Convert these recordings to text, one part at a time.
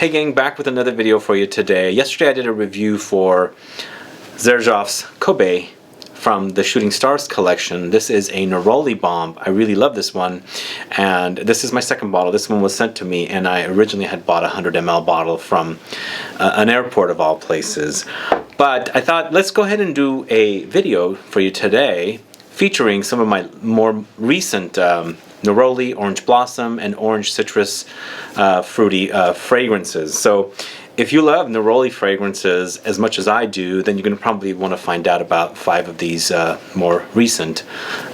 Hey gang, back with another video for you today. Yesterday I did a review for XERJOFF's Kobe from the Shooting Stars collection. This is a Neroli balm. I really love this one, and this is my second bottle. This one was sent to me, and I originally had bought a 100 ml bottle from an airport of all places. But I thought, let's go ahead and do a video for you today featuring some of my more recent Neroli, Orange Blossom, and Orange Citrus fruity fragrances. So if you love Neroli fragrances as much as I do, then you're going to probably want to find out about 5 of these more recent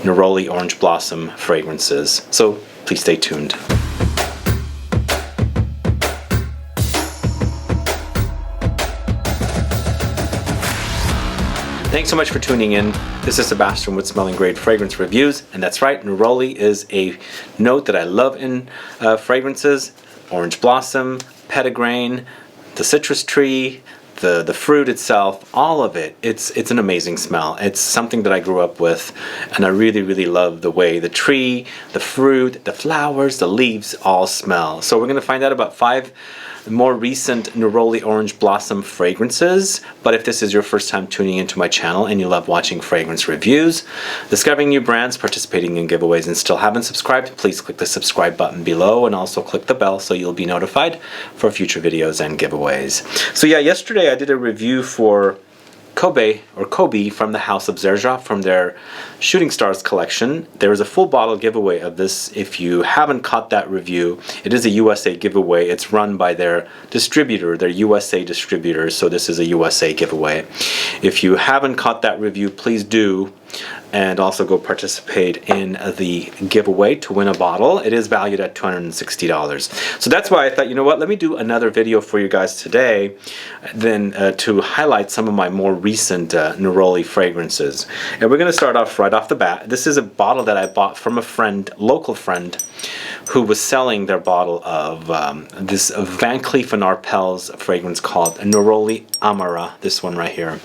Neroli Orange Blossom fragrances. So please stay tuned. Thanks so much for tuning in. This is Sebastian with Smelling Great Fragrance Reviews, and that's right, Neroli is a note that I love in fragrances. Orange Blossom, Petitgrain, the citrus tree, the fruit itself, all of it. It's an amazing smell. It's something that I grew up with, and I really love the way the tree, the fruit, the flowers, the leaves all smell. So we're going to find out about 5 more recent Neroli Orange Blossom fragrances. But if this is your first time tuning into my channel and you love watching fragrance reviews, discovering new brands, participating in giveaways, and still haven't subscribed, please click the subscribe button below and also click the bell so you'll be notified for future videos and giveaways. So yeah, yesterday I did a review for Kobe from the House of XERJOFF from their Shooting Stars collection. There is a full bottle giveaway of this. If you haven't caught that review, it is a USA giveaway. It's run by their distributor, their USA distributor, so this is a USA giveaway. If you haven't caught that review, please do, and also go participate in the giveaway to win a bottle. It is valued at $260. So that's why I thought, you know what, let me do another video for you guys today then to highlight some of my more recent Neroli fragrances. And we're going to start off right off the bat. This is a bottle that I bought from a friend, local friend, who was selling their bottle of this Van Cleef and Arpels fragrance called Neroli AMARA, this one right here.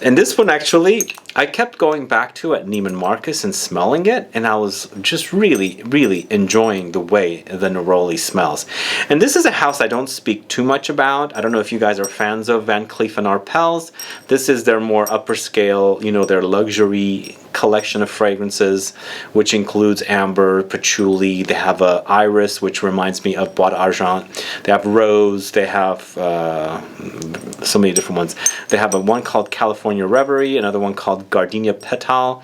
And this one actually, I kept going back to at Neiman Marcus and smelling it, and I was just really enjoying the way the Neroli smells. And this is a house I don't speak too much about. I don't know if you guys are fans of Van Cleef and Arpels. This is their more upper scale, you know, their luxury collection of fragrances, which includes amber, patchouli. They have a iris, which reminds me of Bois d'Argent. They have rose. They have so many different ones. They have one called California Reverie, another one called Gardenia Petal.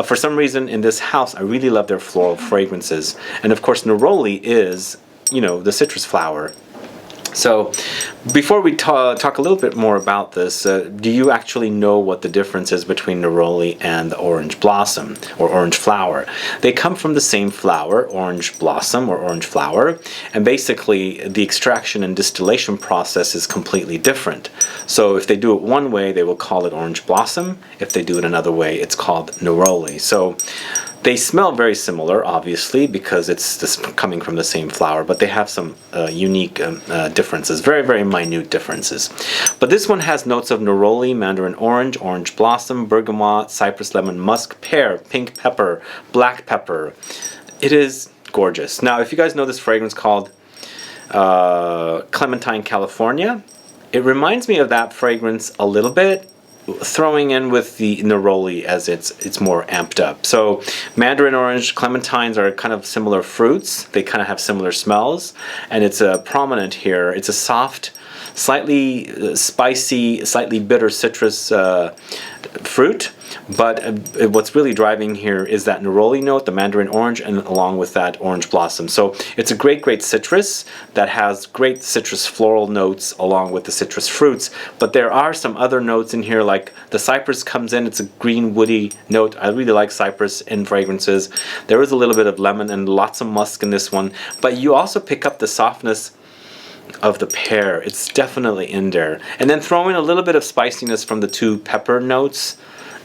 For some reason in this house, I really love their floral fragrances. And of course, Neroli is, you know, the citrus flower. So before we talk a little bit more about this, do you actually know what the difference is between Neroli and the Orange Blossom or Orange Flower? They come from the same flower, Orange Blossom or Orange Flower, and basically the extraction and distillation process is completely different. So if they do it one way, they will call it Orange Blossom. If they do it another way, it's called Neroli. So they smell very similar, obviously, because it's coming from the same flower, but they have some unique differences, very minute differences. But this one has notes of Neroli, Mandarin Orange, Orange Blossom, Bergamot, Cypress, Lemon, Musk, Pear, Pink Pepper, Black Pepper. It is gorgeous. Now, if you guys know this fragrance called Clementine, California, it reminds me of that fragrance a little bit, throwing in with the Neroli as it's more amped up. So Mandarin Orange, Clementines are kind of similar fruits. They kind of have similar smells, and it's prominent here. It's a soft, slightly spicy, slightly bitter citrus fruit, but what's really driving here is that Neroli note, the Mandarin Orange, and along with that Orange Blossom. So it's a great citrus that has great citrus floral notes along with the citrus fruits, but there are some other notes in here, like the Cypress comes in. It's a green woody note. I really like Cypress in fragrances. There is a little bit of lemon and lots of musk in this one, but you also pick up the softness of the pear. It's definitely in there, and then throw in a little bit of spiciness from the 2 pepper notes.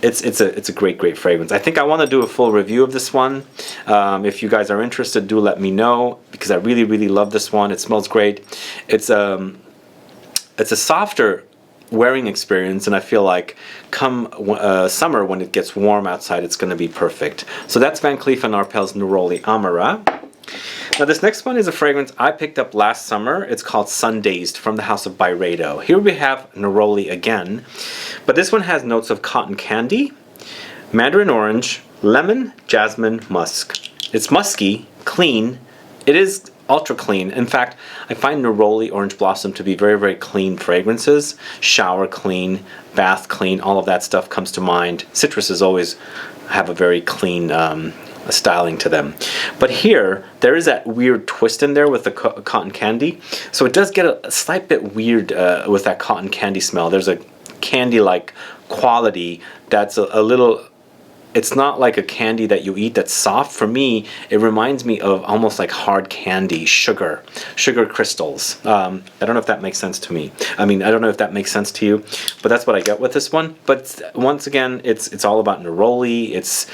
It's a great fragrance. I think I want to do a full review of this one. If you guys are interested, do let me know, because I really love this one. It smells great. It's a softer wearing experience, and I feel like come summer, when it gets warm outside, it's going to be perfect. So that's Van Cleef & Arpels Neroli AMARA. Now this next one is a fragrance I picked up last summer. It's called Sundazed from the house of Byredo. Here we have Neroli again, but this one has notes of cotton candy, mandarin orange, lemon, jasmine, musk. It's musky, clean. It is ultra clean. In fact, I find Neroli Orange Blossom to be very, very clean fragrances. Shower clean, bath clean, all of that stuff comes to mind. Citruses always have a very clean styling to them. But here, there is that weird twist in there with the cotton candy. So it does get a slight bit weird with that cotton candy smell. There's a candy-like quality that's a little... It's not like a candy that you eat that's soft. For me, it reminds me of almost like hard candy, sugar crystals. I don't know if that makes sense to me. I mean, I don't know if that makes sense to you, but that's what I get with this one. But once again, it's all about Neroli.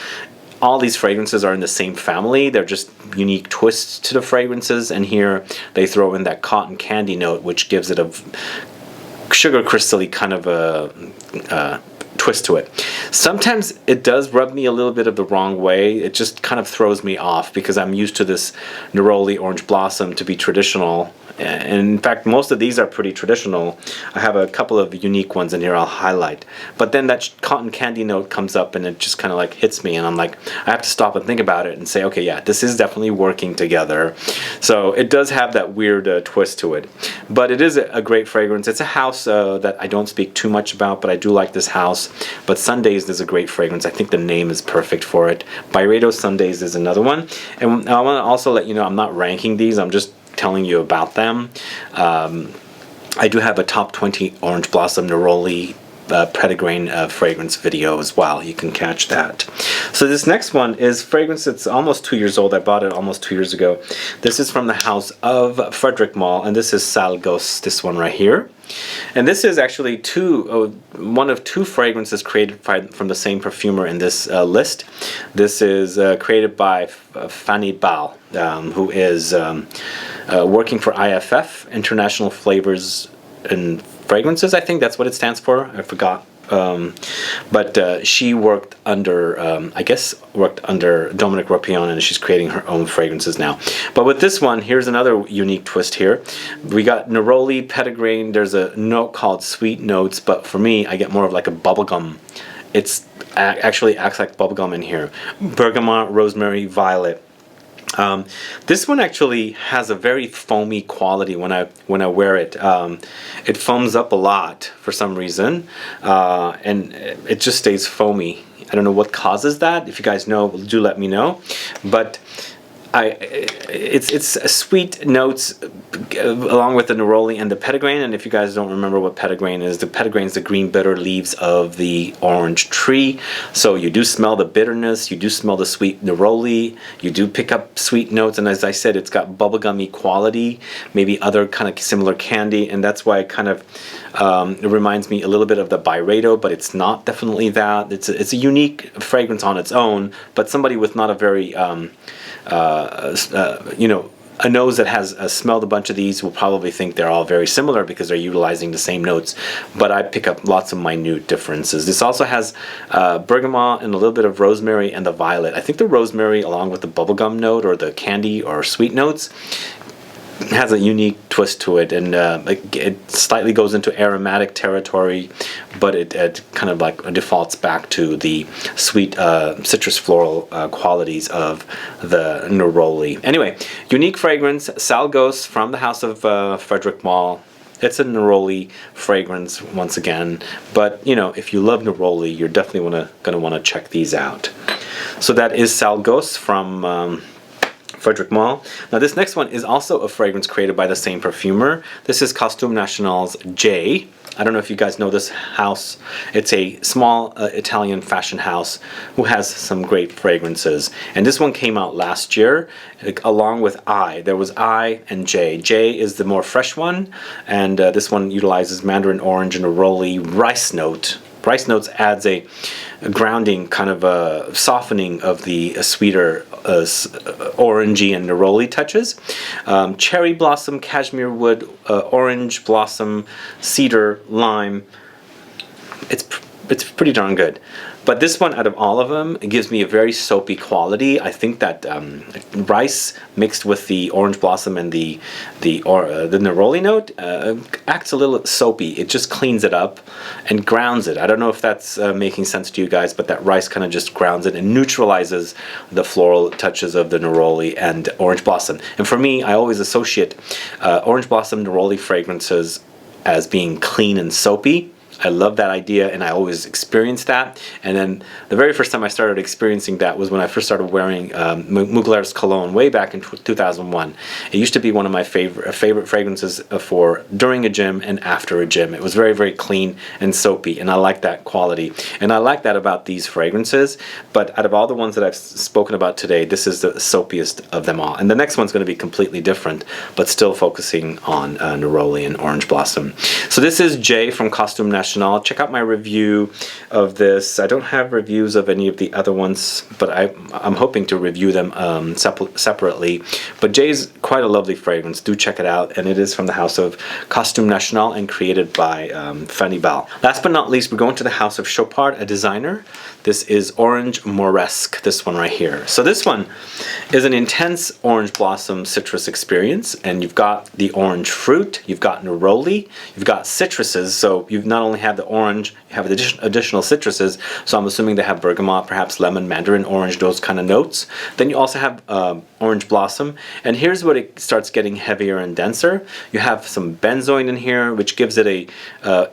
All these fragrances are in the same family. They're just unique twists to the fragrances, and here they throw in that cotton candy note, which gives it a sugar crystal-y kind of a twist to it. Sometimes it does rub me a little bit of the wrong way. It just kind of throws me off because I'm used to this Neroli Orange Blossom to be traditional. And in fact, most of these are pretty traditional. I have a couple of unique ones in here I'll highlight. But then that cotton candy note comes up and it just kind of like hits me, and I'm like, I have to stop and think about it and say, okay, yeah, this is definitely working together. So it does have that weird twist to it. But it is a great fragrance. It's a house that I don't speak too much about, but I do like this house. But Sundazed is a great fragrance. I think the name is perfect for it. Byredo Sundazed is another one. And I want to also let you know I'm not ranking these. I'm just telling you about them. I do have a top 20 Orange Blossom Neroli Petitgrain fragrance video as well. You can catch that. So this next one is fragrance that's almost 2 years old. I bought it almost 2 years ago. This is from the house of FREDERIC MALLE, and this is Sale Gosse, this one right here. And this is actually one of two fragrances created from the same perfumer in this list. This is created by Fanny Bal, who is working for IFF, International Flavors and Fragrances. I think that's what it stands for. I forgot. But she worked under, I guess, under Dominique Ropion, and she's creating her own fragrances now. But with this one, here's another unique twist here. We got Neroli, Petitgrain. There's a note called Sweet Notes, but for me, I get more of like a bubblegum. It's actually acts like bubblegum in here. Bergamot, Rosemary, Violet. This one actually has a very foamy quality when I wear it. It foams up a lot for some reason, and it just stays foamy. I don't know what causes that. If you guys know, do let me know. But it's sweet notes along with the Neroli and the Petitgrain. And if you guys don't remember what Petitgrain is, the Petitgrain is the green bitter leaves of the orange tree. So you do smell the bitterness, you do smell the sweet Neroli, you do pick up sweet notes, and as I said, it's got bubblegummy quality, maybe other kind of similar candy, and that's why it kind of it reminds me a little bit of the Byredo, but it's not definitely that. It's a unique fragrance on its own, but somebody with not a very you know, a nose that has smelled a bunch of these will probably think they're all very similar because they're utilizing the same notes, but I pick up lots of minute differences. This also has bergamot and a little bit of rosemary and the violet. I think the rosemary, along with the bubblegum note or the candy or sweet notes, has a unique twist to it, and it slightly goes into aromatic territory, but it kind of like defaults back to the sweet citrus floral qualities of the Neroli. Anyway, unique fragrance, Sale Gosse from the house of FREDERIC MALLE. It's a Neroli fragrance once again, but you know, if you love Neroli, you're definitely gonna want to check these out. So that is Sale Gosse from FREDERIC MALLE. Now this next one is also a fragrance created by the same perfumer. This is Costume National's J. I don't know if you guys know this house. It's a small Italian fashion house who has some great fragrances. And this one came out last year along with I. There was I and J. J is the more fresh one, and this one utilizes mandarin orange and neroli rice note. Rice notes adds a grounding, kind of a softening of the sweeter orangey and neroli touches. Cherry blossom, cashmere wood, orange blossom, cedar, lime. It's it's pretty darn good. But this one, out of all of them, it gives me a very soapy quality. I think that rice mixed with the orange blossom and the neroli note acts a little soapy. It just cleans it up and grounds it. I don't know if that's making sense to you guys, but that rice kind of just grounds it and neutralizes the floral touches of the neroli and orange blossom. And for me, I always associate orange blossom neroli fragrances as being clean and soapy. I love that idea, and I always experienced that. And then the very first time I started experiencing that was when I first started wearing Mugler's cologne way back in 2001. It used to be one of my favorite fragrances for during a gym and after a gym. It was very, very clean and soapy, and I like that quality. And I like that about these fragrances, but out of all the ones that I've spoken about today, this is the soapiest of them all. And the next one's going to be completely different, but still focusing on neroli and orange blossom. So this is Jay from Costume National. Check out my review of this. I don't have reviews of any of the other ones, but I'm hoping to review them separately. But Jay's quite a lovely fragrance. Do check it out, and it is from the house of Costume National and created by Fanny Bell. Last but not least, we're going to the house of Chopard, a designer. This is Orange Mauresque, this one right here. So this one is an intense orange blossom citrus experience, and you've got the orange fruit, you've got neroli, you've got citruses, so you've not only have the orange, you have additional citruses, so I'm assuming they have bergamot, perhaps lemon, mandarin, orange, those kind of notes. Then you also have orange blossom, and here's what it starts getting heavier and denser. You have some benzoin in here, which gives it a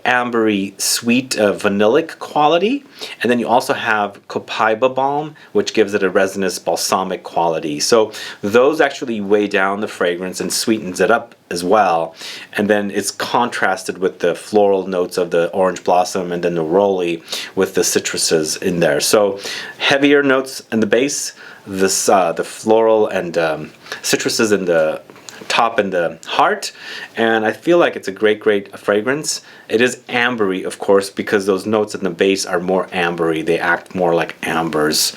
ambery, sweet, vanillic quality, and then you also have Copaiba balm, which gives it a resinous balsamic quality. So those actually weigh down the fragrance and sweetens it up as well, and then it's contrasted with the floral notes of the orange blossom and the neroli with the citruses in there. So heavier notes in the base, this the floral and citruses in the top and the heart, and I feel like it's a great fragrance. It is ambery, of course, because those notes in the base are more ambery. They act more like ambers,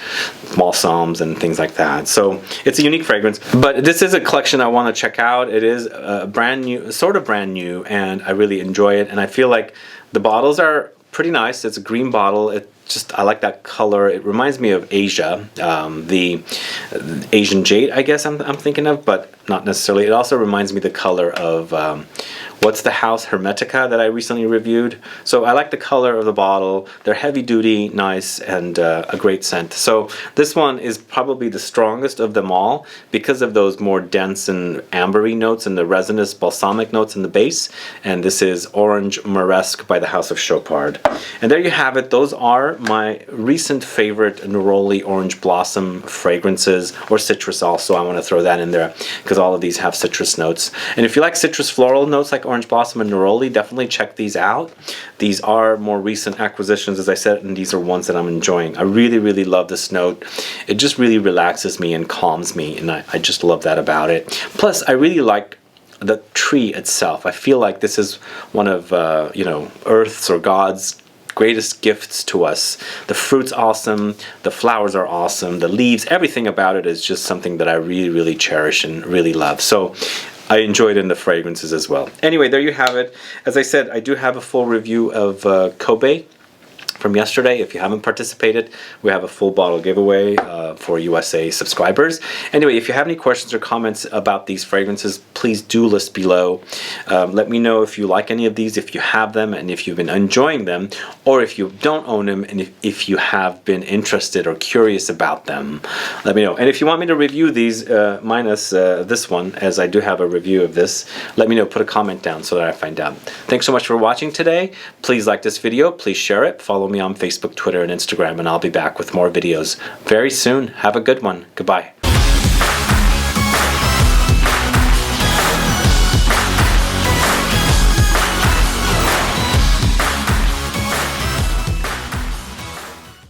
balsams, and things like that. So it's a unique fragrance, but this is a collection I want to check out. It is brand new, sort of brand new, and I really enjoy it. And I feel like the bottles are pretty nice. It's a green bottle. I like that color. It reminds me of Asia, the Asian jade, I guess I'm thinking of, but not necessarily. It also reminds me the color of what's the house Hermetica that I recently reviewed. So I like the color of the bottle. They're heavy duty, nice, and a great scent. So this one is probably the strongest of them all because of those more dense and ambery notes and the resinous balsamic notes in the base. And this is Orange Mauresque by the house of Chopard. And there you have it. Those are my recent favorite neroli orange blossom fragrances, or citrus also. I want to throw that in there because all of these have citrus notes. And if you like citrus floral notes like orange blossom and neroli, definitely check these out. These are more recent acquisitions, as I said, and these are ones that I'm enjoying. I really love this note. It just really relaxes me and calms me, and I just love that about it. Plus, I really like the tree itself. I feel like this is one of Earth's or God's greatest gifts to us. The fruit's awesome, the flowers are awesome, the leaves, everything about it is just something that I really cherish and really love. So I enjoyed in the fragrances as well. Anyway, there you have it. As I said, I do have a full review of Kobe from yesterday. If you haven't participated, we have a full bottle giveaway for USA subscribers. Anyway, if you have any questions or comments about these fragrances, please do list below. Let me know if you like any of these, if you have them, and if you've been enjoying them, or if you don't own them, and if you have been interested or curious about them. Let me know. And if you want me to review these, minus this one, as I do have a review of this, let me know. Put a comment down so that I find out. Thanks so much for watching today. Please like this video. Please share it. Follow me on Facebook, Twitter, and Instagram, and I'll be back with more videos very soon. Have a good one. Goodbye.